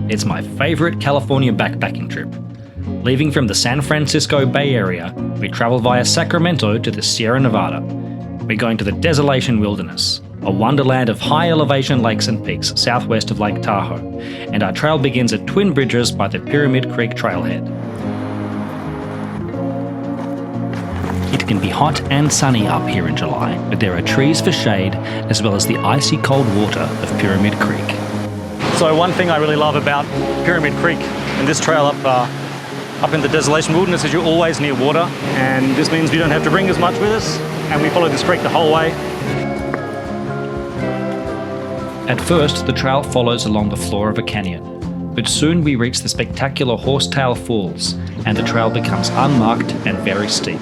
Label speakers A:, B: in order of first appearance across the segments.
A: It's my favourite California backpacking trip. Leaving from the San Francisco Bay Area, we travel via Sacramento to the Sierra Nevada. We're going to the Desolation Wilderness, a wonderland of high elevation lakes and peaks southwest of Lake Tahoe, and our trail begins at Twin Bridges by the Pyramid Creek trailhead. It can be hot and sunny up here in July, but there are trees for shade as well as the icy cold water of Pyramid Creek.
B: So one thing I really love about Pyramid Creek and this trail up in the Desolation Wilderness is you're always near water, and this means we don't have to bring as much with us, and we follow this creek the whole way.
A: At first, the trail follows along the floor of a canyon, but soon we reach the spectacular Horsetail Falls, and the trail becomes unmarked and very steep.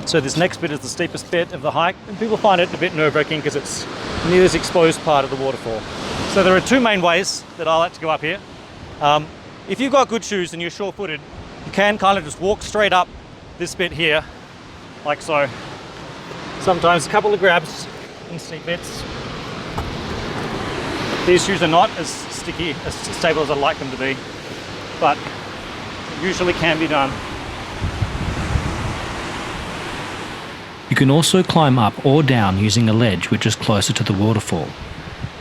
B: So this next bit is the steepest bit of the hike, and people find it a bit nerve-wracking because it's near this exposed part of the waterfall. So there are two main ways that I like to go up here. If you've got good shoes and you're sure-footed, you can kind of just walk straight up this bit here, like so. Sometimes a couple of grabs in steep bits. These shoes are not as sticky, as stable as I'd like them to be, but it usually can be done.
A: You can also climb up or down using a ledge which is closer to the waterfall.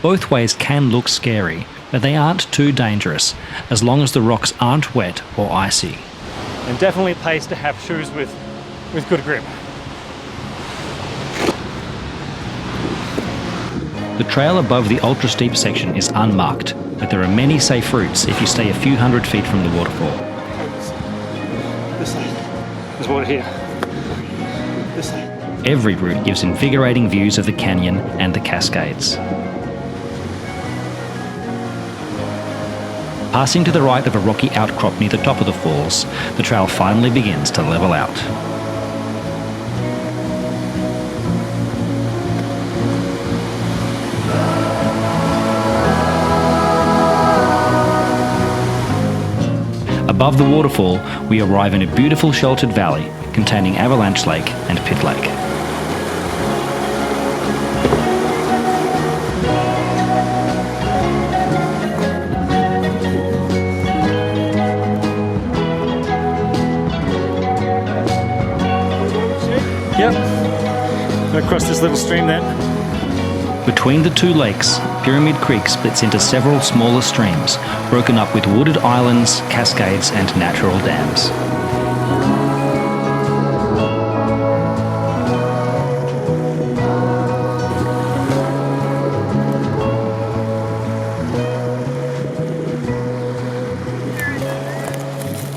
A: Both ways can look scary, but they aren't too dangerous as long as the rocks aren't wet or icy.
B: And definitely pays to have shoes with good grip.
A: The trail above the ultra-steep section is unmarked, but there are many safe routes if you stay a few hundred feet from the waterfall.
B: This side. There's water here. This side.
A: Every route gives invigorating views of the canyon and the Cascades. Passing to the right of a rocky outcrop near the top of the falls, the trail finally begins to level out. Above the waterfall, we arrive in a beautiful sheltered valley containing Avalanche Lake and Pit Lake.
B: Yep. Go across this little stream then.
A: Between the two lakes, Pyramid Creek splits into several smaller streams, broken up with wooded islands, cascades, and natural dams.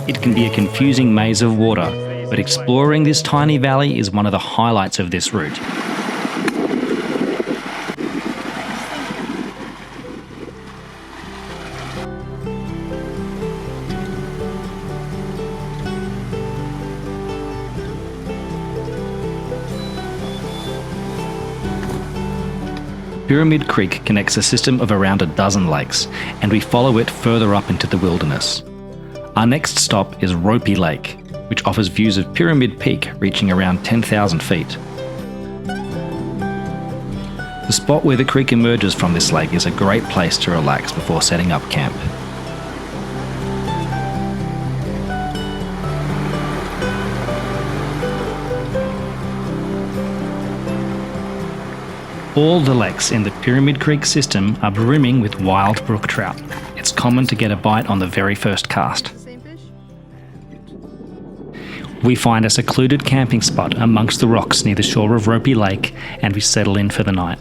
A: It can be a confusing maze of water, but exploring this tiny valley is one of the highlights of this route. Pyramid Creek connects a system of around a dozen lakes, and we follow it further up into the wilderness. Our next stop is Ropey Lake, which offers views of Pyramid Peak reaching around 10,000 feet. The spot where the creek emerges from this lake is a great place to relax before setting up camp. All the lakes in the Pyramid Creek system are brimming with wild brook trout. It's common to get a bite on the very first cast. We find a secluded camping spot amongst the rocks near the shore of Ropey Lake, and we settle in for the night.